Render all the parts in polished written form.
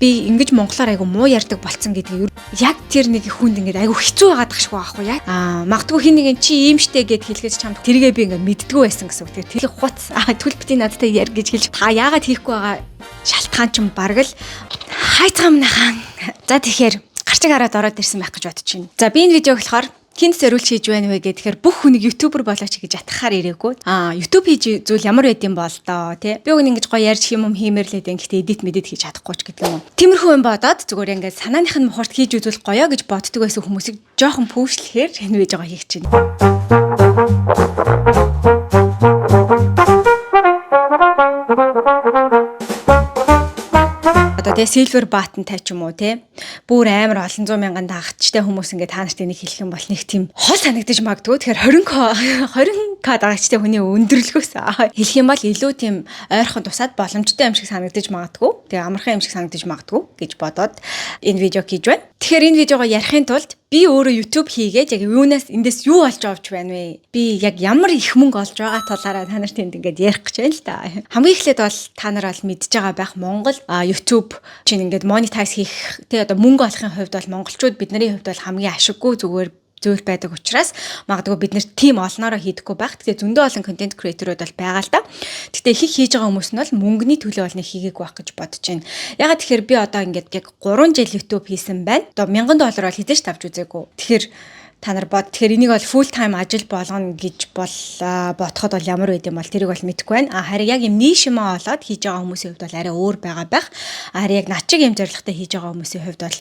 би ингэж монголоор айгу муу ярьдаг болцсон гэдгийг яг тэр нэг хүнд ингээд айгу хэцүү байгаад тахшгүй байхгүй яг. Магадгүй хин нэг чи ийм штэ гэд хэлэхэд чамд тэргээ би ингээд мэддгүү байсан гэсэн үг. Тэр хуц түл бити надтай яар гэж хэлж та яагаад хийхгүй байгаа шалтгаан ч бараг л хайцгаамнахан. За тэгэхээр гарчиг хараад ороод ирсэн байх гэж бодож байна. За би энэ видеог болохоор хинт зориулж хийж байна вэ гэхээр бүх хүнийг ютубер болооч гэж ятгахаар ирээгүй. Ютуб хийж зүйл ямар байдсан бол доо тий. Би өгн ингэж гоё ярьж юм хиймэрлээд гэхдээ эдит мэдээд хийж чадахгүй ч гэдэг юм. Тиймэрхүү юм бодоод зүгээр ингээд санааных нь мохорт хийж үзвэл гоё гэж боддөг байсан хүмүүсийг жоохон пүүшлэхээр энэ видеогоо хийх чинь. Тэгээ silver button тач юм уу те бүр амар олон 100,000 дагагчтай хүмүүс ингээд та нарт энийг хэлэх юм бол нэг тийм хол санагдаж магадгүй. Тэгэхээр 20k дагагчтай хүний өндөрлөхөөс хэлэх юм бол илүү тийм ойрхон тусаад боломжтой юм шиг санагдаж магадгүй. Тэгээ амархан юм шиг санагдаж магадгүй гэж бодоод энэ видеог хийж байна. Тэгэхээр энэ видеогоо ярихын тулд би өөрөө YouTube хийгээд яг юунаас эндээс юу олж авч байна вэ? Би яг ямар их мөнгө олж байгаа талаараа та нарт энд ингээд ярих гэж байна л да. Хамгийн эхлээд бол та нар бол мэдж байгаа байх Монгол YouTube чинь ингээд monetize хийх тэгээ одоо мөнгө олохын хувьд бол монголчууд бидний хувьд бол хамгийн ашиггүй зүгээр зүйл байдаг учраас магадгүй бид нэр тим олноороо хийдэггүй байх. Тэгээ зөндөө олон контент креаторууд бол байгаа л та. Гэтэ хийж байгаа хүмүүс нь бол мөнгөний төлөө бол нэг хийгээгүй байх гэж бодож байна. Ягаад тэгэхээр би одоо ингээд яг 3 жил YouTube хийсэн байна. Одоо $1000 бол хизээш тавьж үзээгүй. Тэгэхээр та нар тэгэхээр энийг бол full time ажил болгоно гэж бодоход бол ямар байд юм бол тэрийг бол мэдэхгүй байна. Харин яг юм ниш юм олоод хийж байгаа хүмүүсийн хувьд бол арай өөр байгаа байх. Харин яг над чиг юм зорилготой хийж байгаа хүмүүсийн хувьд бол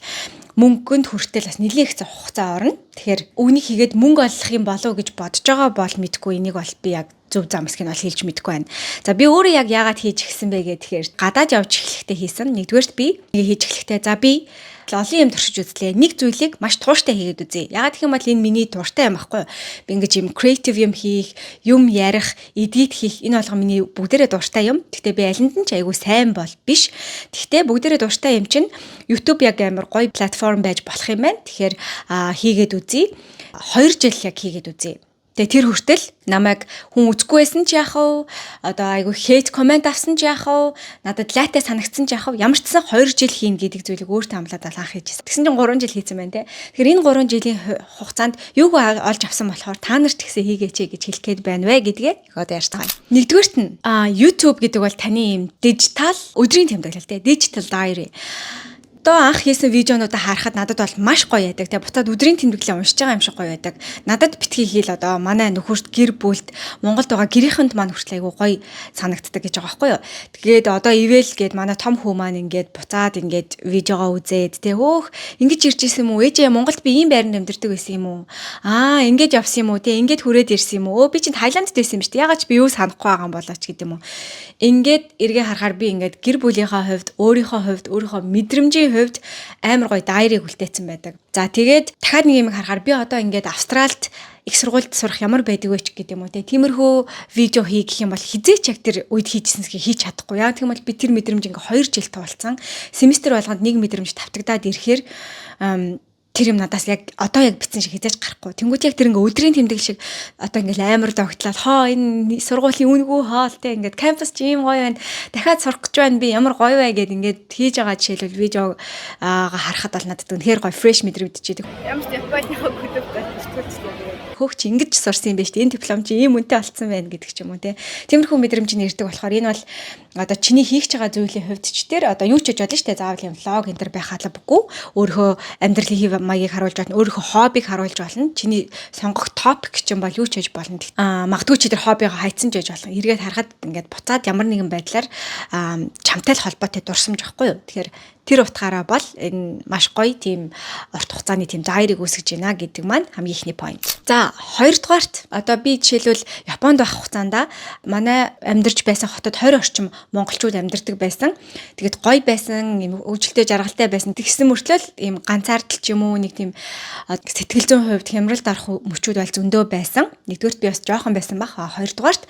мөнгөнд хүртэл бас нэлээд их хугацаа орно. Тэгэхээр үүнийг хийгээд мөнгө олох юм болов гэж бодож байгаа бол мэдэхгүй. Энийг бол би яг зөв замсыг нь бол хэлж мэдэхгүй байна. За би өөрөө яг яагаад хийж гисэн бэ гэхээр гадаад явж эхлэхдээ хийсэн. Нэгдүгээрт би хийж эхлэхдээ за би олон юм туршиж үзлээ. Нэг зүйлийг маш тууштай хийгээд үзье. Ягаад гэх юм бол энэ миний тууштай юм байхгүй юу? Би ингэж юм creative юм хийх, юм ярих, edit хийх энэ болгоо миний бүгдээрээ тууштай юм. Гэхдээ би алинд нь ч айгүй сайн бол биш. Гэхдээ бүгдээрээ тууштай юм чинь YouTube яг амар гоё платформ байж болох юм байна. Тэгэхээр хийгээд үзье. 2 жил яг хийгээд үзье. Тэгээ тэр хүртэл намайг хүн үзэхгүй байсан ч яах вэ? Одоо айгүй хейт комент авсан ч яах вэ? Надад лайтай санагдсан ч яах вэ? Ямар ч сан 2 жил хийн гэдэг зүйлийг өөртөө амлаад анх хийжсэн. Тэгсэн чинь 3 жил хийсэн байна те. Тэгэхээр энэ 3 жилийн хугацаанд юуг олж авсан болохоор та нарт тэгсэн хийгээч гэж хэлэх гээд байна вэ гэдгээ одоо ярьж байгаа. Нэгдүгээрт нь YouTube гэдэг бол таны юм дижитал өдрийн тэмдэглэл те. Digital diary. Одоо анх хийсэн видеонуудаа харахад надад бол маш гоё байдаг. Тэгээ буцаад өдрийн тэмдэглэлээ уншиж байгаа юм шиг гоё байдаг. Надад битгий хийл одоо манай нөхөрт гэр бүлд Монголд байгаа гэрийнхэнд маань хүртэл айгу гоё санагддаг гэж байгаа байхгүй юу. Тэгээд одоо ивэл гээд манай том хүү маань ингээд буцаад ингээд видеогоо үзээд тэгээ хөөх ингэж ирж исэн юм уу? Ээжээ Монголд би ийм байранд амьдардаг байсан юм уу? Ингэж явсан юм уу? Тэгээ ингэж хүрээд ирсэн юм уу? Би чинь Таиландд байсан юм шүү дээ. Ягаад ч би юу санахгүй байгаа юм болооч гэдэг юм уу? Ингээд эргээ харахаар би ингээд гэр бүлийнхаа хувьд, өөрийнхөө мэдрэмжийн хувьд амар гоё дайрыг үлдээсэн байдаг. За тэгээд дахиад нэг юм харахаар би одоо ингээд Австралид их сургуульд сурах ямар байдаг вэ ч гэдэг юм уу те. Тиймэрхүү видео хий гэх юм бол хизээч яг тэр үед хийжсэнсгээ хийж чадахгүй. Яа гэх юм бол би тэр мэдрэмж ингээд 2 жил туулсан. Семестр болгонд нэг мэдрэмж тавтагдаад ирэхээр тэр юм надаас яг одоо яг битсэн шиг хизээж гарахгүй. Тэнгүүд яг тэр ингээ өдрийн тэмдэглэл шиг одоо ингээл амар догтлаад энэ сургуулийн үнэгүй хоолтой ингээд кампус чи ийм гоё байна. Дахиад сурах гэж байна. Би ямар гоё вэ гэд ингээд хийж байгаа жишээлбэл видеог харахад бол надад үнэхээр гоё фреш мэдрэгдчихэдэг. Ямар ч Японы хөдөлгөөн байна. Хөөгч ингэж сурсан юм байна шүү дээ. Энэ диплом чи ийм үнэтэй болцсон байна гэдэг ч юм уу те. Тиймэрхүү мэдрэмж нь ирдэг болохоор энэ бол одоо чиний хийх байгаа зүйлийн хувьд ч тэр одоо юу ч хийж болно шүү дээ. Заавал юм влог энэ төр байх албагүй. Өөрийнхөө амьдралын маягийг харуулж болно. Өөрийнхөө хоббиг харуулж болно. Чиний сонгох топик ч юм бол юу ч хийж болно. Магадгүй чи тэр хоббигоо хайцсан ч хийж болно. Эргээд харахад ингээд буцаад ямар нэгэн байдлаар чамтай л холбоотой дурсамж байхгүй юу. Тэгэхээр тэр утгаараа бол энэ маш гоё тийм урт хугацааны тийм дайрыг үүсгэж байна гэдэг маань хамгийн ихний point. За хоёрдугаарт одоо би жишээлбэл Японд байх хугацаанд манай амьдарч байсан хотод 20 орчим монголчууд амьдардаг байсан. Тэгээд гоё байсан, юм өвчлөлтэй жаргалтай байсан. Тэгсэн мөртлөө ийм ганцаардал ч юм уу нэг тийм сэтгэл зүйн хувьд хямралд орох мөчүүд бол зөндөө байсан. Нэгдүгээрт би бас жоохон байсан баг. Хоёрдугаарт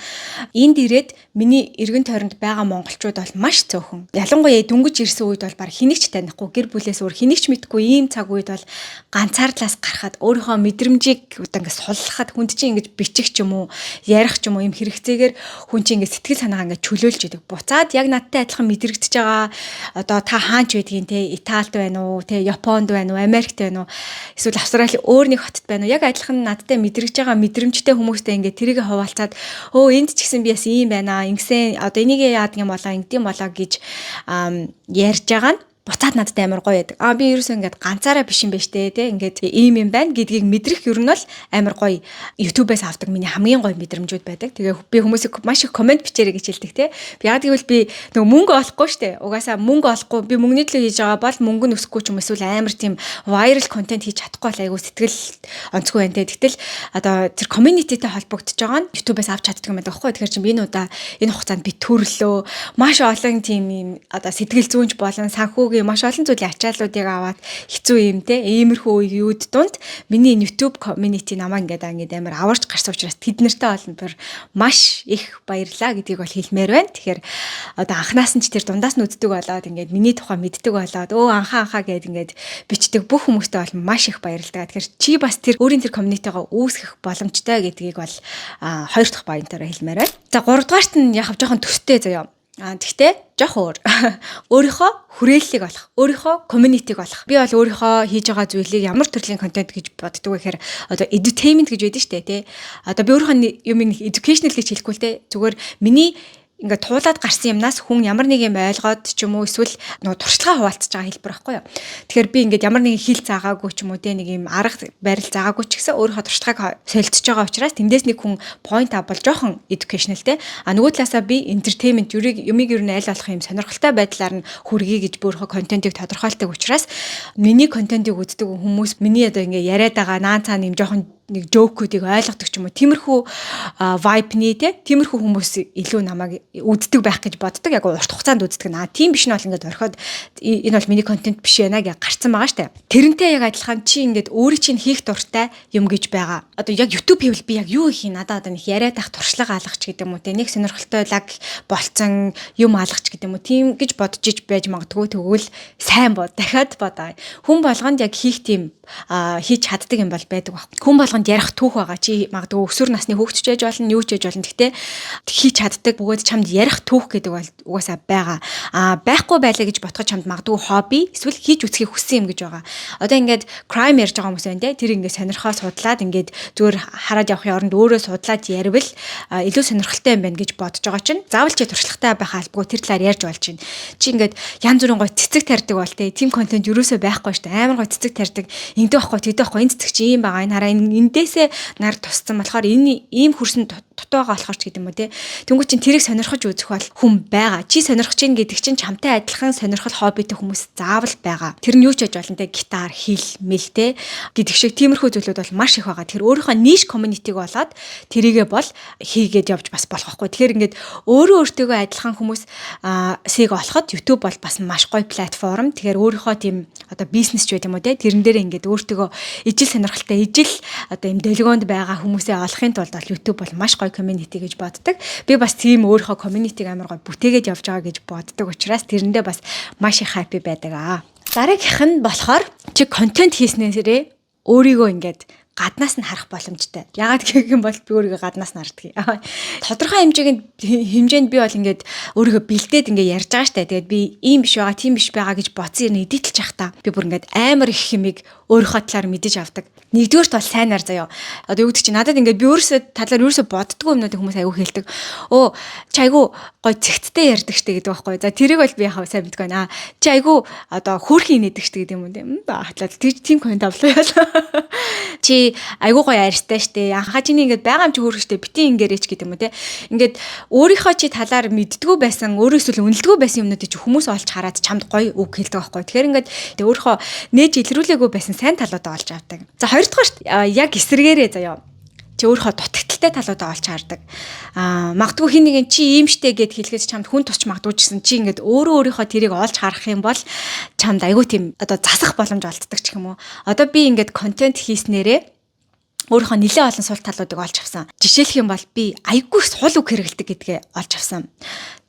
энд ирээд миний эргэн тойронд байгаа монголчууд бол маш цөөхөн. Ялангуяа дөнгөж ирсэн үед бол баг хэнийг ч танихгүй, гэр бүлээс өөр хэнийг ч мэдгүй ийм цаг үед бол ганцаардлаас гарахад өөрийнхөө мэдрэмжийг одоо ингээд суллахад хүнд чинь ингэж бичих ч юм уу, ярих ч юм уу ийм хэрэгцээгээр хүн чинь ингээд сэтгэл санаагаа ингээд чөлөөлж идэг. буцаад яг надтай адилхан мэдрэгдэж байгаа одоо та хаанч байдгийг те Италид байна уу, те Японд байна уу, Америкт байна уу, эсвэл Австрали өөр нэг хотод байна уу, яг адилхан надтай мэдрэгдэж байгаа мэдрэмжтэй хүмүүстэй ингээд тэрийг хуваалцаад энд ч гэсэн би бас ийм байна, ингэсэн одоо энийг яадаг юм болоо, ингэдэм болоо гэж ярьж байгаа нь буцаад надад амар гоё байдаг. Би ерөөсөө ингээд ганцаараа биш юм байна штэ тий. Ингээд ийм юм байна гэдгийг мэдрэх ер нь бол амар гоё YouTube-ээс авдаг миний хамгийн гоё мэдрэмжүүд байдаг. Тэгээ би хүмүүсийг маш их комент бичээрэй гэж хэлдэг тий. Би яагаад гэвэл би нөгөө мөнгө олохгүй штэ. Угаасаа мөнгө олохгүй би мөнгөний төлөө хийж байгаа бол мөнгө нь өсөхгүй ч юм эсвэл амар тийм viral content хийж чадахгүй бол айгу сэтгэл онцгүй байна тий. Тэгтэл одоо тэр community-тэй холбогдож байгаа нь YouTube-ээс авч чаддаг юм байдаг байхгүй. Тэгэхээр чи энэ удаа энэ хугацаанд би төрлөө маш олон тийм юм одоо сэтгэл зүйнч болон санхүү маш олон зүйлийн ачааллуудыг аваад хэцүү юм те иймэрхүү үеуд дунд миний YouTube community намаа ингээд амар аварч гарсан учраас тэд нартай олон бүр маш их баярлаа гэдгийг бол хэлмээр байна. Тэгэхээр одоо анханаас нь ч тэр дундаас нь үздэг болоод ингээд миний тухай мэддэг болоод анхаа гэд ингээд бичдэг бүх хүмүүстэй бол маш их баярлалаа. Тэгэхээр чи бас тэр өөрийн тэр community-гаа үүсгэх боломжтой гэдгийг бол хоёр дахь баянтаараа хэлмээр байна. За гуравдугаарт нь яг жоохон төстэй заяа. Тэгтээ жоох өөр. Өөрийнхөө хүрээллийг олох, өөрийнхөө community-г олох. Би бол өөрийнхөө хийж байгаа зүйлийг ямар төрлийн контент гэж боддог вэ гэхээр одоо edutainment гэж байдаг шүү дээ, тий. Одоо би өөрийнхөө юм educational гэж хэлэхгүй л дээ. Зүгээр миний ингээд туулаад гарсан юмнаас хүн ямар нэг юм ойлгоод ч юм уу эсвэл нөгөө туршлагаа хуваалцаж байгаа хэлбэр байхгүй юу. Тэгэхээр би ингээд ямар нэгэн хэл заагаагүй ч юм уу те нэг юм арга барил заагаагүй ч гэсэн өөрийнхөө туршлагааг солилцож байгаа учраас тэндээс нэг хүн point авбал жоохон educational те. Нөгөө талаасаа би entertainment юмыг ер нь аль болох юм сонирхолтой байдлаар нь хүргэе гэж өөрийнхөө контентыг тодорхойлдог учраас миний контентыг үздэг хүмүүс миний одоо ингээд яриад байгаа наан цаана юм жоохон нэг жокуудыг ойлгодог ч юм уу тиймэрхүү vibe-ний те тиймэрхүү хүмүүс илүү намайг үздэг байх гэж боддог. Яг урт хугацаанд үздэг наа. Тийм биш нь бол ингээд орхиод энэ бол миний контент биш байна гэж гарцсан байгаа штэ. Тэрнтэй яг адилхан чи ингээд өөрийн чинь хийх дуртай юм гэж байгаа. Одоо яг YouTube хийвэл би яг юу хийх надад одоо нэг яриад ах туршлага алгач гэдэг юм уу те нэг сонирхолтой лаг болцсон юм алгач гэдэг юм уу тийм гэж бодож иж байж магадгүй тэгвэл сайн бод дахиад бодоо. Хүн болгонд яг хийх тийм хийж чаддаг юм бол байдаг баг. Хүн болгонд ярих түүх байгаа. Чи магадгүй өсвөр насны хүүхэд ч байж болно, юу ч байж болно. Гэхдээ хийж чаддаг бөгөөд чамд ярих түүх гэдэг бол угаасаа байгаа. Байхгүй байлаа гэж бодоход чамд магадгүй хобби эсвэл хийж үсхийг хүссэн юм гэж байгаа. Одоо ингээд crime ярьж байгаа хүмүүс байна те. Тэр ингээд сонирхоо судлаад ингээд зүгээр хараад явахын оронд өөрөө судлаад ярил илүү сонирхолтой юм байна гэж бодож байгаа чинь заавал чи туршлагатай байх албагүй тэр талаар ярьж болж байна. Чи ингээд янз бүрийн гой цэцэг тарьдаг бол те. Тим контент юусоо байхгүй шүү дээ. Амар гой цэцэг тарьдаг. Ингэдэг байхгүй, тэгдэг байхгүй. Энэ цэцэг чи ийм байгаа. Энэ хараа эндээсээ нар тусцсан болохоор энэ ийм хөрсөн дутуугаа болохоор ч гэдэг юм уу те. Тэнгүү чин тэрийг сонирхож үзэх бол хүн байгаа. Чи сонирхож ийн гэдэг чинь чамтай адилхан сонирхол хоббитэй хүмүүс заавал байгаа. Тэр нь юу ч яж болно те. Гитар, хэл, мэл те гэдэг шиг тиймэрхүү зүйлүүд бол маш их байгаа. Тэр өөрийнхөө ниш community-г болоод тэрийгээ бол хийгээд явж бас болох байхгүй. Тэгэхээр ингээд өөрөө өөртөөгөө адилхан хүмүүс сийг олоход YouTube бол бас маш гоё платформ. Тэгэхээр өөрийнхөө тийм одоо бизнес ч байт юм уу те. Тэрэн дээр ингээд өөртөөгөө ижил сонирхолтой ижил одоо юм дэлгөөнд байгаа хүмүүсээ олохын тулд бол YouTube бол маш гоё community гэж боддог. Би бас тийм өөрийнхөө community-г амар гоё бүтээгээд явж байгаа гэж боддог учраас тэрэндээ бас маш их happy байдаг. Дараагийнх нь болохоор чи контент хийснээрээ өөрийгөө ингээд гаднаас нь харах боломжтой. Яагаад гэх юм бол би өөрийгөө гаднаас нь харддаг. Тодорхой хэмжээнд би бол ингээд өөрийгөө бэлдээд ингээд ярьж байгаа штэ. Тэгээд би ийм биш байгаа, тийм биш байгаа гэж бодсон юм эдитэлж явах та. Би бүр ингээд амар их хэмиг өөрийнхөө талаар мэдэж авдаг. Нэгдүгээрт бол сайнаар заяа. Одоо юу гэдэг чи надад ингээд би өөрөөсөө талаар ерөөсөө боддгоо юмнууд хүмүүс аягүй хэлдэг. Чи айгүй гой цэгттэй ярьдаг штэ гэдэг байхгүй. За тэрийг бол би яхаа сайн мэдгүй байна. Чи айгүй одоо хөөрхөн инээдэг штэ гэдэг юм уу. Хатлаа тийм комент авлаа яа. Чи айгүй гоё арьстай штэ. Анхаа чиний ингээд байгаа юм чи хөөрхөштэй битэн ингээрэж гэдэг юм уу те. Ингээд өөрийнхөө чи талаар мэддгүү байсан, өөрөөсөө үнэлдэггүй байсан юмнуудыг чи хүмүүс олж хараад чамд гоё үг хэлдэг байхгүй. Тэгэхээр ингээд өөрийнхөө нээж илрүүлээгүй байсан сайн талуудаа олж авдаг. За хоёрдугаарт яг эсрэгээрээ заяа. Чи өөрийнхөө дутагдaltaй талуудаа олж хардаг. Магадгүй хин нэгэн чи ийм штэ гэд хэлэхэд чамд хүн тусч магадгүй гэсэн чи ингээд өөрийнхөө тэрийг олж харах юм бол чамд айгүй тийм одоо засах боломж олддог ч юм уу. Одоо би ингээд контент хийснээрээ өөрийнхөө нэлээд олон сул талуудыг олж авсан. Жишээлх юм бол би айгүй сул үг хэрэгэлдэг гэдгээ олж авсан.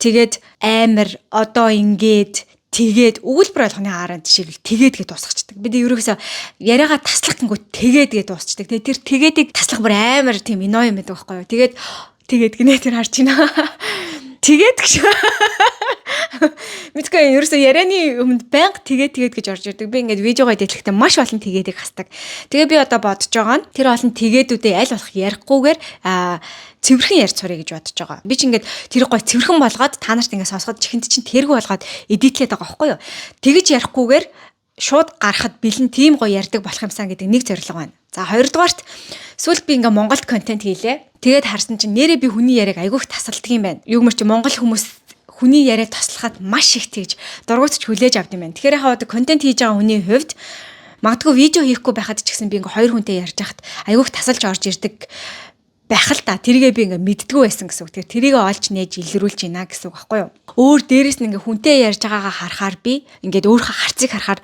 Тэгээд амар одоо ингээд тэгээд өгүүлбэр болгоны хараад шиг тэгээд гэж дуусгачдаг. Бид ерөөсөө яриагаа таслах гингүү тэгээд гэж дуусчдаг. Тэр тэгээдийг таслах бүр амар тийм ино юм байдаг байхгүй юу. Тэгээд гинэ тэр харж байна. Тэгээд гэж. Мэдгүй ерөөсөө ярианы өмнө байнга тэгээд гэж орж ирдэг. Би ингээд видеогоо эдэглэхдээ маш олон тэгээдийг хасдаг. Тэгээ би одоо бодож байгаа нь тэр олон тэгээдүүдээ аль болох ярихгүйгээр цэвэрхэн ярьж сурах гэж бодож байгаа. Би ч ингээд тэр гой цэвэрхэн болгоод та нарт ингээд сонсоход чихэнд чинь тэргүй болгоод эдитлээд байгаа байхгүй юу. Тэгэж ярихгүйгээр шууд гарахад бэлэн тийм гоё ярьдаг болох юмсан гэдэг нэг зорилго байна. За хоёрдугаарт сүүлд би ингээ Монголд контент хийлээ. Тэгээд харсан чинь нэрээ би хүний яриаг айгүйх тасалдаг юм байна. Югмэр чи Монгол хүмүүс хүний яриа тослоход маш их тэгж дургуутч хүлээж авд юм байна. Тэгэхээр яхаа одоо контент хийж байгаа хүний хувьд магадгүй видео хийхгүй байхад ч гэсэн би ингээ хоёр хүнтэй ярьж хахад айгүйх тасалж орж ирдэг байх л та. Тэргээ би ингээ мэддгүү байсан гэсэн үг. Тэгэхээр тэрийг олж нээж илрүүлж ийна гэсэн үг байхгүй юу? Өөр дээрэс нь ингээ хүнтэй ярьж байгаагаа харахаар би ингээд өөрийнхөө харцыг харахаар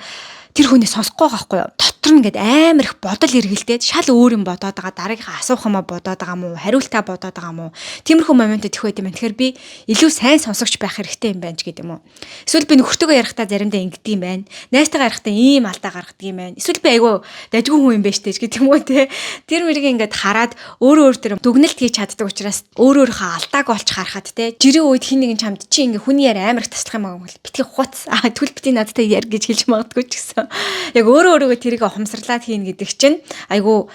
тэр хүний сонсохгүй байгаа байхгүй юу? Дотор нь ингээд амар их бодол эргэлдээд шал өөр юм бодоод байгаа, дараагийнхаа асуух юмаа бодоод байгаа мó, хариултаа бодоод байгаа мó. Тиймэрхүү моментод их байд юм байна. Тэгэхээр би илүү сайн сонсогч байх хэрэгтэй юм байна ч гэдэг юм уу. Эсвэл би нөхөртөөгөө ярихдаа заримдаа ингэдэг юм байна. Найзтайгаа ярихдаа ийм алдаа гаргадаг юм байна. Эсвэл би айгүй дажгүй хүн юм байна штэ гэдэг юм уу те. Тэр мөрийг ингээд хараад өөрөө тэр дүгнэлт хийж чаддаг учраас өөрийнхөө алдааг олж харахад те. Жирийн үед хин нэгэн чамд чи ингээ хүний яри амар их таслах юм аа бол битгий хуц. Тэгвэл бити надтай яр гэж хэлж магадгүй ч гэсэн. Яг өөрөөгөө тэрийг ухамсарлаад хийн гэдэг чинь айгүй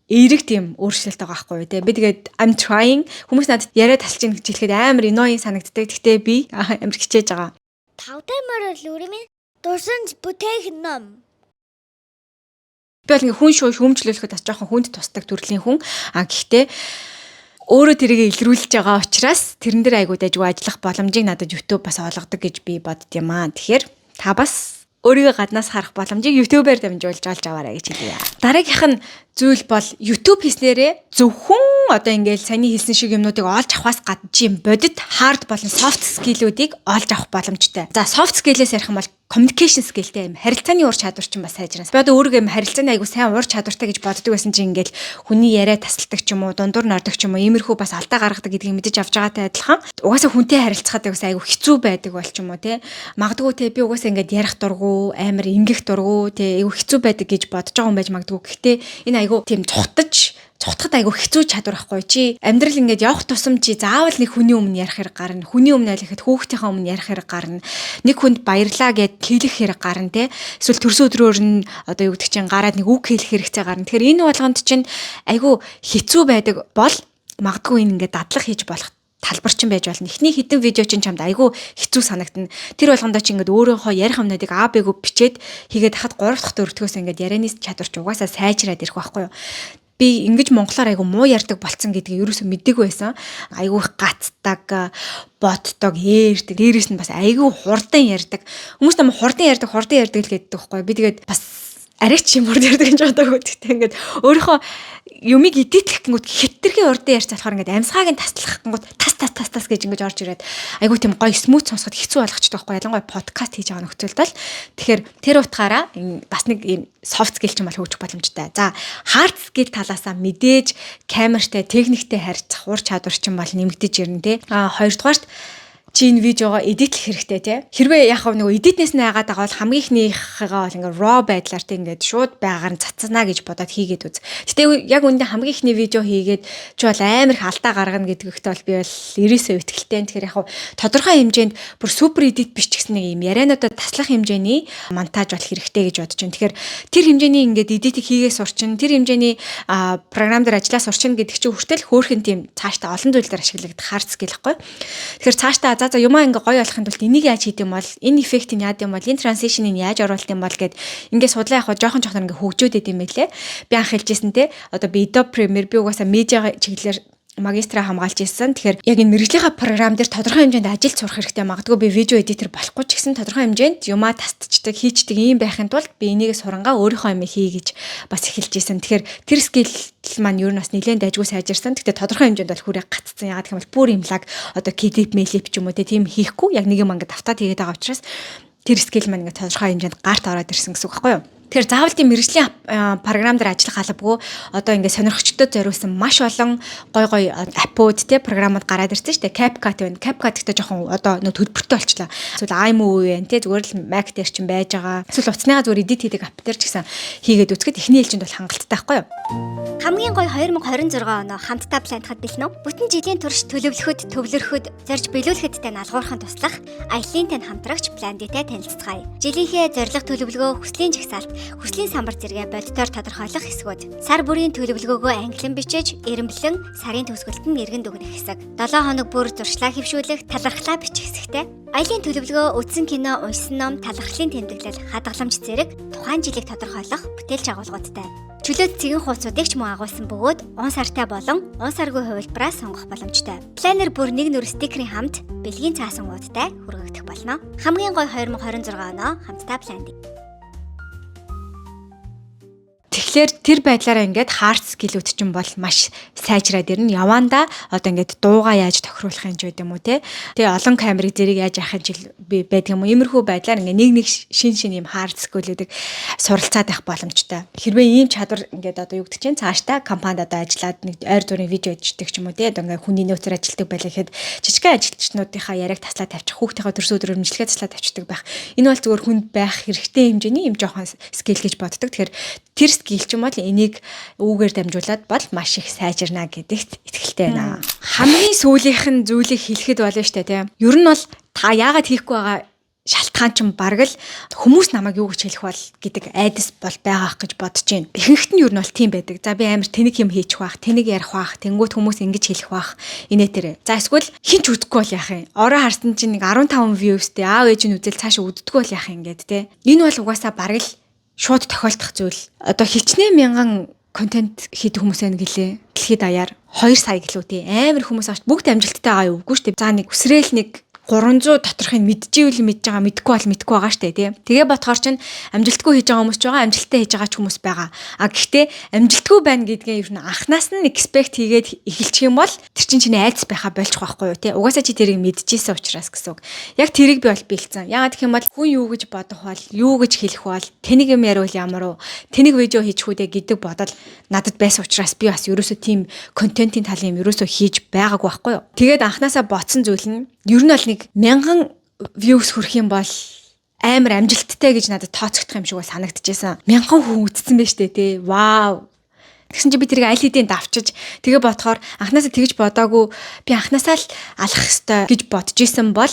эерэг тийм өөрчлөлт байгаа байхгүй юу те. Би тэгээд I'm trying хүмүүс надад яриа талчин гэж хэлэхэд амар annoying санагддаг. Гэхдээ би амар хичээж байгаа. Тавтай морол үрэмээ дурсан бүтээх ном. Би бол ингээ хүн шүүмжлүүлэхэд бас жоохон хүнд тусдаг төрлийн хүн. Гэхдээ өөрөө тэрийг илрүүлж байгаа учраас тэрэн дээр айгуу дайггүй ажиллах боломжийг надад YouTube бас олгодог гэж би бодд юм аа. Тэгэхээр та бас өөрийгөө гаднаас харах боломжийг YouTube-аар дамжуулж олж аваарай гэж хэлье. Дараагийнх нь зүйл бол YouTube хийснээрээ зөвхөн одоо ингээл саяны хэлсэн шиг юмнуудыг олж авахаас гадна юм бодит hard болон soft skill-үүдийг олж авах боломжтой. За soft skill-ээс ярих юм бол communication skillтэй юм. Харилцааны ур чадвар чинь бас сайжрана. Би одоо өөрийгөө харилцааны айгу сайн ур чадвартай гэж боддог байсан чинь ингээл хүний яриа тасалдаг ч юм уу, дундуур нордог ч юм уу, иймэрхүү бас алдаа гаргадаг гэдгийг мэдэж авч байгаатай адилхан. Угаасаа хүнтэй харилцахад айгу хэцүү байдаг бол ч юм уу те. Магадгүй те би угаасаа ингээд ярих дургу, амар ингэх дургу те айгу хэцүү байдаг гэж бодож байгаа юм байж магадгүй. Гэхдээ энэ айгу тийм цухтахад айгу хэцүү чадвар байхгүй чи амьдрал ингээд явах тусам чи заавал нэг хүний өмнө ярих хэрэг гарна. Хүний өмнө айлахад хүүхдийнхээ өмнө ярих хэрэг гарна. Нэг хүнд баярлаа гэд хэлэх хэрэг гарна те. Эсвэл төрсөн өдрөөр нь одоо юу гэдэг чинь гараад нэг үг хэлэх хэрэгцээ гарна. Тэгэхээр энэ болгонд чинь айгу хэцүү байдаг бол магадгүй энэ ингээд дадлах хийж болох талбар чинь байж болно. Эхний хэдэн видео чинь чамд айгүй хэцүү санагдана. Тэр болгондоо чи ингээд өөрийнхөө ярих юмнуудыг А Б-г бичээд хийгээд хахад 3 дахь дөрөвдгөөс ингээд ярианы чадвар ч угаасаа сайжраад ирэх байхгүй юу. Би ингэж монголоор айгу муу ярьдаг болцсон гэдгийг ерөөсөө мэдээгүй байсан. Айгу их гацдаг, боддог, ээрдэг. Дээрээс нь бас айгу хурдан ярьдаг. Хүмүүс нам хурдан ярьдаг л гэдэг байхгүй. Би тэгээд бас арайч юм урд ярьдаг гэж бодоагүй. Тэгтээ ингээд өөрийнхөө юмыг эдитлэх гингүүд хэтэрхий урдан ярьж болохоор ингээд амьсгааг нь таслах гингүүд тас гэж ингэж орж ирээд айгу тийм гоё смут сонсоход хэцүү болгочтой байхгүй. Ялангуяа подкаст хийж байгаа нөхцөлд бол тэгэхээр тэр утгаараа бас нэг ийм soft skill ч юм бол хөгжих боломжтой. За hard skill талаасаа мэдээж камертай, техниктэй харьцах ур чадвар ч юм бол нэмэгдэж ирнэ те. Хоёрдугаарт чи энэ видеогоо эдитлэх хэрэгтэй тий. Хэрвээ яг нэг эдитнээс нь айгаад байгаа бол хамгийн ихнийхээ бол ингээ raw байдлаар тий ингээд шууд байгаар нь цацнаа гэж бодоод хийгээд үз. Гэтэ яг үндэ хамгийн ихний видео хийгээд чи бол амар их алдаа гаргана гэдэгт бол би бол 90% итгэлтэй. Тэгэхээр яг тодорхой хэмжээнд бүр супер эдит биш ч гэсэн нэг юм яриануудад таслах хэмжээний монтаж бол хэрэгтэй гэж бодож байна. Тэгэхээр тэр хэмжээний ингээд эдитийг хийгээ сурчин, тэр хэмжээний програм дээр ажиллаа сурчин гэдэг чинь хүртэл хөөхөн тийм цаашдаа олон зүйлээр ашиглагдах hard skill гэхгүй. Тэгэхээр цаашдаа за юмаа ингээ гоё болохын тулд энийг яаж хийх юм бол энэ эффектийг яад юм бол энэ транзишнийг яаж оруулах юм бол гэд ингээ судлаа яг жоохон ингээ хөгжөөд идэм байлээ. Би анх хэлжсэн те одоо би Adobe Premiere би угаасаа медиа чиглэлээр магистра хамгаалж ирсэн. Тэгэхээр яг энэ мэрэгжлийнхаа програм дээр тодорхой хэмжээнд ажил сурах хэрэгтэй. Магадгүй би видео эдитер болохгүй ч гэсэн тодорхой хэмжээнд юмаа тастчдаг, хийчдэг ийм байхын тулд би энийг сурангаа өөрийнхөө юм хий гэж бас эхэлж ирсэн. Тэгэхээр тэр скил маань юу нь бас нэлээд дайггүй сайжирсан. Гэхдээ тодорхой хэмжээнд бол хүрээ гацсан. Ягаад гэвэл бүр им лаг одоо KDP mail-ip ч юм уу тийм хийхгүй. Яг нэг юм ингээд автаад хийгээд байгаа учраас тэр скил маань ингээд тодорхой хэмжээнд гарт ороод ирсэн гэсэн үг байхгүй юу? Тэгэхээр заавал тийм мэргэжлийн програм дээр ажиллах албагүй одоо ингээд сонирхчдод зориулсан маш олон гой аппууд те програмууд гараад ирсэн шүү дээ. CapCut байна. CapCut гэдэг жоохон одоо нөө төлбөртэй болчлаа. Эсвэл iMovie байна те зүгээр л Mac дээр ч юм байж байгаа. Эсвэл утасныгаа зүгээр edit хийдэг app дээр ч гэсэн хийгээд үзэхэд эхний ээлжинд бол хангалттай байхгүй юу? Хамгийн гоё 2026 оноо хамтдаа плантахад бэлэн үү? Бүтэн жилийн турш төлөвлөхөд, төвлөрөхөд, зорж биелүүлэхэдтэй налгуурхан туслах Аялын тань хамтрагч Пландитай танилцгаая. Жилийнхээ зорилго төлөвлөгөө, хүслийн жагсаалт, хүслийн самбар зэрэг бодитоор тодорхойлох хэсгүүд. Сар бүрийн төлөвлөгөөгөө англиан бичиж, эренблэн сарын төгсгөлд нь эргэн дүгнэх хэсэг. 7 хоног бүр зуршлаа хэвшүүлэх, талархлаа бичих хэсэгтэй. Аялын төлөвлөгөө, үзсэн кино, уншсан ном, талархлын тэмдэглэл, хадгаламж зэрэг тухайн жилийг тодорхойлох бүтээлч агуулгуудтай. Чөлөөт цэгэн хуудсуудыг ч мөн агуулсан бөгөөд он сартай болон он саргүй хувилбараа сонгох боломжтой. Планер бүр нэг нүр стикерийн хамт бэлгийн цаасангуудтай хүргэгдэх болно. Хамгийн гой 2026 оноо хамтдаа планд. Тэгэхээр тэр байдлаараа ингээд hard skill-үүд чинь бол маш сайжраад ирнэ. Явандаа одоо ингээд дуугаа яаж тохируулах юм ч гэдэг юм уу те. Тэгээ олон камерыг зэрэг яаж авах жил байдаг юм уу. Иймэрхүү байдлаар ингээд нэг шин юм hard skill-үүдийг суралцаад байх боломжтой. Хэрвээ ийм чадвар ингээд одоо юу гэдэг чинь цаашдаа компанид одоо ажиллаад нэг ойр зургийн видео эдитдэг ч юм уу те. Одоо ингээд хүний нөөцөөр ажилладаг байлаа гэхэд жижигхэн ажилтнуудынхаа яриаг таслаад тавьчих, хүүхдийнхээ төрсөн өдрөөр имжлэгээ таслаад тавьчихдаг байх. Энэ бол зөвхөн хүнд байх хэрэгтэй хэмжээний юм жоохон skill гэж боддог. Тэгэхээр тэр скил ч юм бол энийг үүгээр дамжуулаад бол маш их сайжирна гэдэгт итгэлтэй байна. Хамгийн сүүлийнх нь зүйлийг хэлэхэд болно штэ тийм. Ер нь бол та яагаад хийхгүй байгаа шалтгаан ч бараг л хүмүүс намайг юу гэж хэлэх бол гэдэг айдас бол байгаа гэж бодож байна. Ихэнхт нь ер нь бол тийм байдаг. За би амар тэнэг юм хийчих байх, тэнэг ярих байх, тэнгуут хүмүүс ингэж хэлэх байх. Инээ тэрэ. За эсвэл хин ч үдэхгүй бол яах юм. Ороо харсан чинь нэг 15 viewsтэй аав ээж нь үзэл цаашаа үддэггүй бол яах юм гээд те. Энэ бол угаасаа бараг л шууд тохиолдох зүйл. Одоо хичнээн мянган контент хийдэг хүмүүс байна гэлээ. Дэлхийд даяар 2 сая гэлөө тий. Амар хүмүүс авч бүгд амжилттай байгаа юу? Үгүй шүү дээ. За нэг өсрөөл нэг 300 доторхыг мэдчихвэл мэдж байгаа, мэдгүй бол мэдгүй байгаа штэ тий. Тэгээ бодохоор чинь амжилтгүй хийж байгаа хүмүүс ч байгаа, амжилттай хийж байгаа ч хүмүүс байгаа. А гэхдээ амжилтгүй байна гэдгээ ер нь анханаас нь expect хийгээд эхэлчих юм бол тэр чинь айдас байхаа болж байгаа байхгүй юу тий. Угаасаа чи тэрийг мэдчихсэн учраас гэсэн үг. Яг тэрийг би бол бэлдсэн. Яагаад гэх юм бол хүн юу гэж бодох бол, юу гэж хэлэх бол, тэнийг юм яривал ямар уу, тэнийг видео хийчих үү гэдэг бодол надад байсан учраас би бас ерөөсөө тийм контентын талын юм ерөөсөө хийж байгаагүй байхгүй юу. Тэгээд анханасаа ботсон зүйл нь ер нь бол нэг 1000 views хүрэх юм бол амар амжилттай гэж надад тооцогдох юм шиг бол санагдчихсан. 1000 хүн үзсэн байж тээ тий. Вау. Тэгсэн чи би тэрийг аль хэдийн давчиж тэгээ бодохоор анханасаа тэгж бодоагүй би анханасаа л алах ёстой гэж бодож исэн бол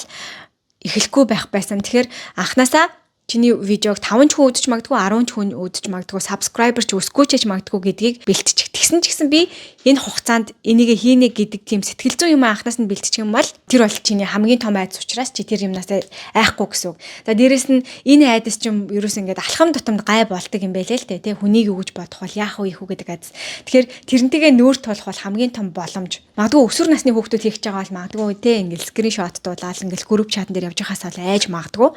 эхлэхгүй байх байсан. Тэгэхээр анханасаа чиний видеог 5 ч хүн үзэж магадгүй 10 ч хүн үзэж магадгүй subscriber ч өсөхгүй ч магадгүй гэдгийг бэлтчих. Тэгсэн ч гэсэн би энэ хугацаанд энийг хийнэ гэдэг тийм сэтгэл зүйн юм анханаас нь бэлтчих юм бол тэр бол чиний хамгийн том айдас учраас чи тэр юмнаас айхгүй гэсэн үг. За дээрэс нь энэ айдас чинь ерөөс ингээд алхам тутамд гай болдог юм байлээ л дээ. Хүнийг юу гэж бодох бол яах вэ ийхүү гэдэг айдас. Тэгэхээр тэрнтэйгээ нүүр тулах бол хамгийн том боломж. Магадгүй өсвөр насны хүүхдүүд хийх гэж байгаа бол магадгүй те ингээд скриншот дуулаад ингээд групп чатан дээр явж байхаас бол айж магадгүй.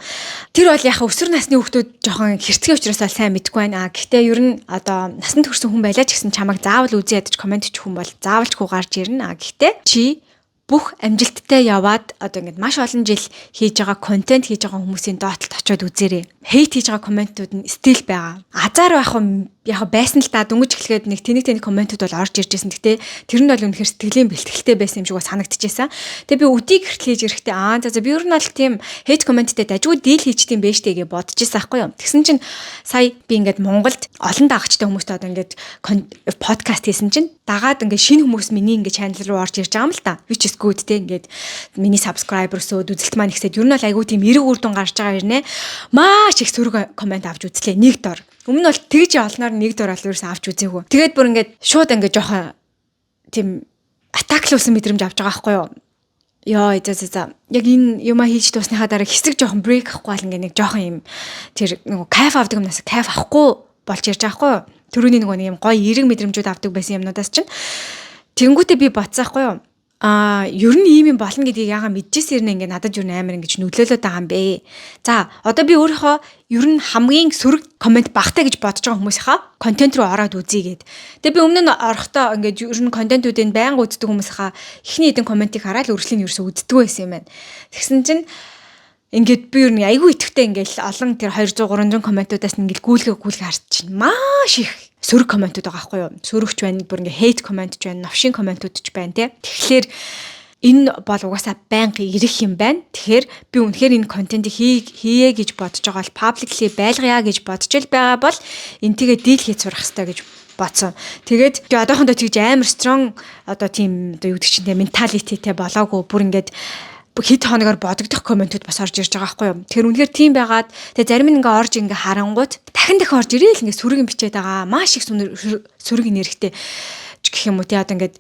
Тэр бол яхаа өсвөр насны хүүхдүүд жоохон хэрцгий учраас сайн мэдэхгүй байна. Гэхдээ ер нь одоо насанд хүрсэн хүн байлаа ч гэсэн чамайг заавал үзье ядаж комент хийх хүн бол заавалчгүй гарч ирнэ. Гэхдээ чи бүх амжилттай яваад одоо ингээд маш олон жил хийж байгаа контент хийж байгаа хүмүүсийн доотлолт очиод үзээрэй. Хейт хийж байгаа комментууд нь стил байгаа. Азар байх юм яг байсан л да дөнгөж эхлэхэд нэг тэнэг комментууд бол орж ирж байсан. Гэтэ тэр нь бол үнэхээр сэтгэлийн бэлтгэлтэй байсан юм шиг санагдчихсан. Тэгээ би үдийг гэртэл хийж ирэхдээ за би ер нь бол тийм хейт комменттэй дажгүй дийл хийчихдээ юм байж тээ гэж бодож ирсэн аахгүй юу. Тэгсэн чинь сая би ингээд Монголд олон дагагчтай хүмүүстэй одоо ингээд подкаст хийсэн чинь дагаад ингээд шинэ хүмүүс миний ингээд channel руу орж ирж байгаа юм л та. Which is good те ингээд миний subscribers-ууд үзэлт маань ихсээд ер нь бол айгүй тийм эрэг үр дүн гарч байгаа юм нэ. Маш их сөрөг коммент авч үзлээ нэг дор. Өмнө нь бол тэгж олноор нэг дор бол ерөөсөө авч үзээгүй. Тэгээд бүр ингээд шууд ингээд жоохон тийм атаклуулсан мэдрэмж авч байгаа байхгүй юу? Яа за яг энэ юма хийж дуусныхаа дараа хэсэг жоохон брейк авахгүй бол ингээд нэг жоохон юм тэр нэг кайф авдаг юмнаас кайф авахгүй болж ирж байгаа байхгүй юу? Төрөний нэг юм гоё эрэг мэдрэмжүүд авдаг байсан юмнуудаас чинь тэнгуүтээ би бодсон байхгүй юу? Ер нь ийм юм болно гэдгийг яага мэдчихсэн ирнэ ингээд надад юу амар ингэж нөлөөлөд байгаа юм бэ. За одоо би өөрийнхөө ер нь хамгийн сөрөг комент багтаа гэж бодож байгаа хүмүүсийнхаа контент руу ороод үзье гээд. Тэгээ би өмнө нь орохдоо ингээд ер нь контентуудыг байнга үздэг хүмүүсийнхаа эхний хэдэн комментиг хараад үргэлжлэн ерөөсөө үздэг байсан юм байна. Тэгсэн чинь ингээд би юу нэг айгүй итгэвтэй ингээл олон тэр 200 300 комментуудаас ингээд гүйлгээ харж чинь маш их сөрөг комментууд байгаа байхгүй юу? Сөрөгч байна, бүр ингээ хейт коммент ч байна, новшин комментууд ч байна тий. Тэгэхээр энэ бол угаасаа байнга ирэх юм байна. Тэгэхээр би үнэхээр энэ контентийг хийе гэж бодож байгаа бол publicly байлгая гэж бодож л байгаа бол энтэйгээ дийл хийж сурах хэрэгтэй гэж бодсон. Тэгээд одоохондоо тэгж амар strong одоо тийм одоо юу гэдэг чинь менталититэй болоогүй бүр ингээд хэд хоногор бодогдох комментууд бас орж ирж байгаа байхгүй юу. Тэгэхээр үнэхээр тийм байгаад тэгээ зарим нь ингээ орж ингээ харангууд дахин орж ирээл ингээ сүрэг бичээд байгаа. Маш их сүрэг нэрхтэй гэх юм уу тий одоо ингээд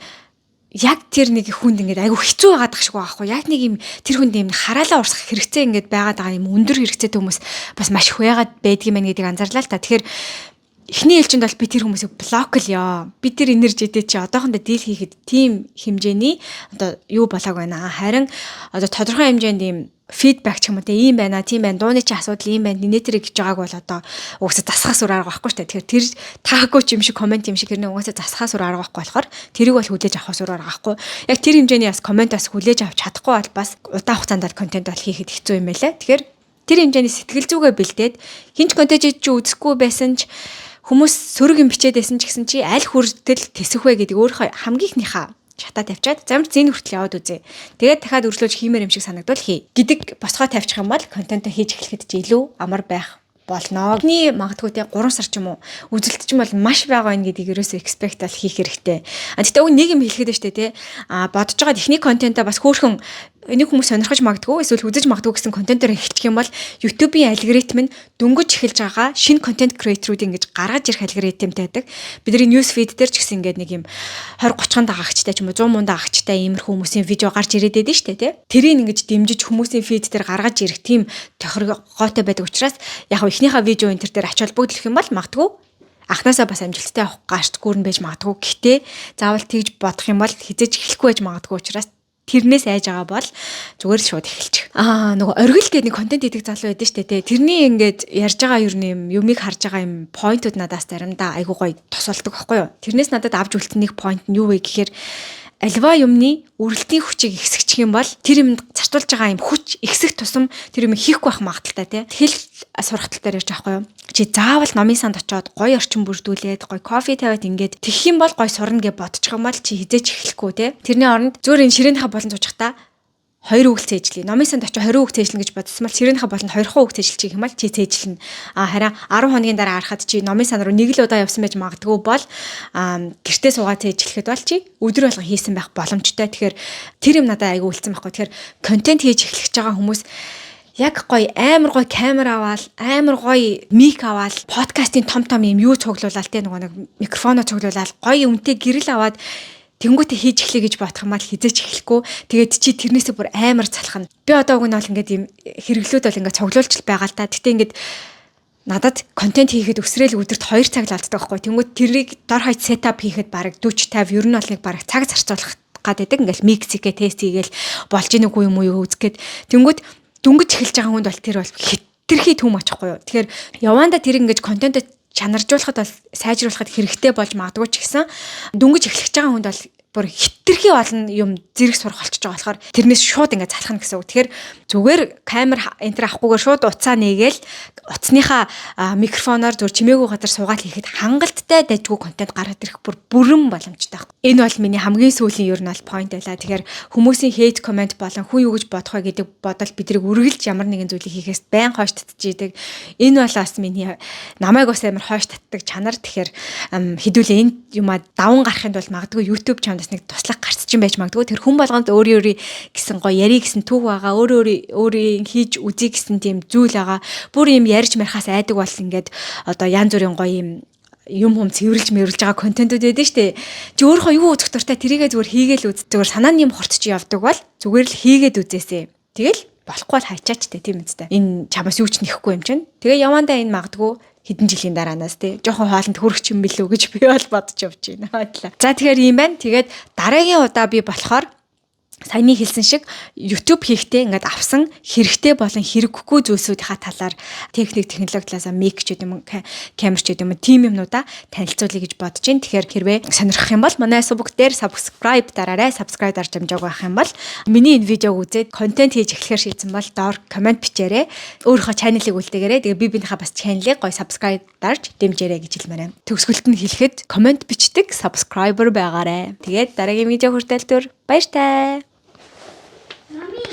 яг тэр нэг хүнд ингээд айгүй хэцүү байгаад байгаа шиг байхгүй яг нэг юм тэр хүнд юм хараалаа урсгах хэрэгцээ ингээд байгаад байгаа юм өндөр хэрэгцээтэй хүмүүс бас маш их байгаад байдгийм байх гэдгийг анзаарлаа л та. Тэгэхээр эхний ээлжинд бол би тэр хүмүүсийг блоклё. Би тэр энержитэй чи одоохондоо дийл хийхэд тийм хэмжээний одоо юу болоог байна. Харин одоо тодорхой хэмжээнд ийм фидбек ч юм уу тийм байна, тийм байна. Дууны чи асуудал ийм байна. Нэтэрэг гэж байгааг бол одоо угаасаа засахаас өөр арга байхгүй шүү дээ. Тэгэхээр тэр таагүй ч юм шиг комент юм шиг хэрнээ угаасаа засахаас өөр арга байхгүй болохоор тэрийг бол хүлээж авахаас өөр арга байхгүй. Яг тэр хэмжээний бас комментаас хүлээж авч чадахгүй бол бас удаан хугацаанд контент бол хийхэд хэцүү юм байлаа. Тэгэхээр тэр хэмжээний сэтгэл зүгээ бэлдээд хинч контент чи үзэхгүй байсан ч хүмүүс сөрөг юм бичээд байсан ч гэсэн чи аль хүртэл тэсэх вэ гэдэг өөрөө хамгийн ихнийхээ шатаа тавьчаад замд зэн хүртэл яваад үзье. Тэгээд дахиад өргөлөөж хиймээр юм шиг санагдвал хий гэдэг босгоо тавьчих юм бол контент хийж эхлэхэд чи илүү амар байх болно. Эхний магадгүй те 3 сар ч юм уу үзэлт ч юм бол маш байгаа юм гэдгийг ерөөсөө expect бол хийх хэрэгтэй. Тэгтээ нэг юм хэлэхэд байна шүү дээ те. Бодож байгаа техник контентаа бас хөөрхөн энийг хүмүүс сонирхож магадгүй эсвэл үзэж магадгүй гэсэн контентоор эхэлчих юм бол YouTube-ийн алгоритм нь дөнгөж эхэлж байгаа шинэ контент креаторуудын ингэж гаргаж ирэх алгоритмтэй байдаг. Бидний news feed дээр ч гэсэн ингээд нэг юм 20 30 дагагчтай ч юм уу 100 дагагчтай иймэрхүү хүмүүсийн видео гарч ирээд байдаг шүү дээ тий. Тэрийг ингэж дэмжиж хүмүүсийн feed дээр гаргаж ирэх тийм тохиргоотой байдаг учраас яг ихнийхээ видео энэ төр дээр ач холбогдох юм бол магадгүй анхнаасаа бас амжилттай авах гарт гүрэн байж магадгүй. Гэхдээ заавал тэгж бодох юм бол хизээж эхлэхгүй байж магадгүй учраас тэрнээс айж байгаа бол зүгээр л шууд эхэлчих. Нөгөө оргил гэдэг нэг контент хийдэг залуу байдаг шүү дээ. Тэрний ингээд ярьж байгаа юу юм юмыг харж байгаа юм поинтууд надаас заримдаа айгуу гоё тусалдаг байхгүй юу. Тэрнээс надад авч үлдсэн нэг поинт нь юу вэ гэхээр альва юмны үргэлтийн хүчийг ихсгэх юм бол тэр юмд зарцуулж байгаа юм хүч ихсэх тусам тэр юм хийхгүй байх магадaltaй тий. Тэгэл сурах тал дээр ярьж байгаа байхгүй юу. Чи заавал номын санд очиод гоё орчин бүрдүүлээд гоё кофе тавиад ингээд тэгэх юм бол гоё сурна гэж бодчих юм бол чи хизээч эхлэхгүй тий. Тэрний оронд зөөр энэ ширээнийхээ болон зуучхта 2 үг цээжлээ. Номын санд очиж 20 үг цээжлэн гэж бодсон бол ширээнийхээ болон 2 үг цээжилчих юм бол чи цээжлэн. Харин 10 хоногийн дараа харахад чи номын сан руу нэг л удаа явсан байж магадгүй бол гэртээ суугаад цээжлэхэд бол чи өдөр болго хийсэн байх боломжтой. Тэгэхээр тэр юм надад айгүй үлдсэн байхгүй. Тэгэхээр контент хийж эхлэж байгаа хүмүүс яг гоё амар гоё камер аваад амар гоё мик аваад подкастын том юм юу цуглуулаад те нөгөө нэг микрофоноо цуглуулаад гоё үнэтэй гэрэл аваад тэнгуүтэ хийж эхлэе гэж бодох юм бол хизээч эхлэхгүй. Тэгээд чи тэрнээсээ бүр амар залхана. Би одоо уг нь бол ингээд юм хэрэглүүд бол ингээд цуглуулж байгаа л та. Гэтэ ингээд надад контент хийхэд өсрөөл өдөрт 2 цаг л алддаг байхгүй. Тэнгуүт тэрийг дор хаяж сетап хийхэд бараг 40 50 ер нь бол нэг бараг цаг зарцуулах гаддаг. Ингээд микс хийгээ тест хийгээл болж ийн үгүй юм уу үзгээд тэнгуүт дүнгэж эхэлж байгаа хүнд бол тэр бол хитрхи түм очихгүй юу. Тэгэхээр яваанда тэр ингээд контент чанаржуулахад бол сайжруулахад хэрэгтэй болж магадгүй ч гэсэн дүнгэж эхлэж байгаа хүнд бол бүр хитрхи олон юм зэрэг сурах болчихж байгаа болохоор тэрнээс шууд ингээд залхах гэсэн үг. Тэгэхээр зүгээр камер энтер авахгүйгээр шууд уцаа нээгээл утасныхаа микрофоноор зөв чимээгүй газар суугаад хийхэд хангалттай дайггүй контент гаргаад ирэх бүрэн боломжтой байна. Энэ бол миний хамгийн сүүлийн ер нь бол point байлаа. Тэгэхээр хүмүүсийн хейт комент болон хүн юу гэж бодох вэ гэдэг бодол бидрийг үргэлж ямар нэгэн зүйлийг хийхээс байн хойш татчихийдэг. Энэ бол бас миний намайг бас амар хойш татдаг чанар. Тэгэхээр хэдүүлээ энэ юмаа даван гарахын тулд магадгүй YouTube чанар нэг туслах гарц чинь байж магадгүй. Тэр хүн болгонд өөрийн гэсэн гоё яри гэсэн түүх байгаа. Өөрийн хийж үзье гэсэн тийм зүйл байгаа. Бүр юм ярьж мархаас айдаг бол ингээд одоо янз бүрийн гоё юм цэвэрлж мэрүүлж байгаа контентууд байдаг шүү дээ. Чи өөрөө юу үзэх дуртай тэрийгээ зүгээр хийгээл үз. Зүгээр санааны юм хурцж явдаг бол зүгээр л хийгээд үзээсэй. Тэгэл болохгүй бол хайчаач те тийм үстэй. Энэ чамаас юу ч нэхгүй юм чинь. Тэгээ явандаа энэ магадгүй хэдэн жилийн дараанаас тий жоохон хоолнд хүрэх юм билүү гэж би бол бодож явж байна. За тэгэхээр ийм байна. Тэгээд дараагийн удаа би болохоор саяны хэлсэн шиг YouTube хийхдээ ингээд авсан хэрэгтэй болон хэрэггүй зүйлсүүдийнхаа талаар технологи талаас мик ч гэдэг юм камер ч гэдэг юм тим юмнуудаа танилцуулъя гэж бодож байна. Тэгэхээр хэрвээ сонирхох юм бол манай суббок дээр subscribe дараарай. Subscribe дарж амжааг байх юм бол миний энэ видеог үзээд контент хийж эхлэхээр шийдсэн бол доор комент бичээрэй. Өөрийнхөө чаналыг үлдээгээрэй. Тэгээ би бинийхээ бас чаналыг гоё subscribe дарж дэмжээрэй гэж хэлмээр байна. Төгсгөлт нь хэлэхэд комент бичдэг subscriber байгаарай. Тэгээд дараагийн видео хүртэл баяртай. Mami.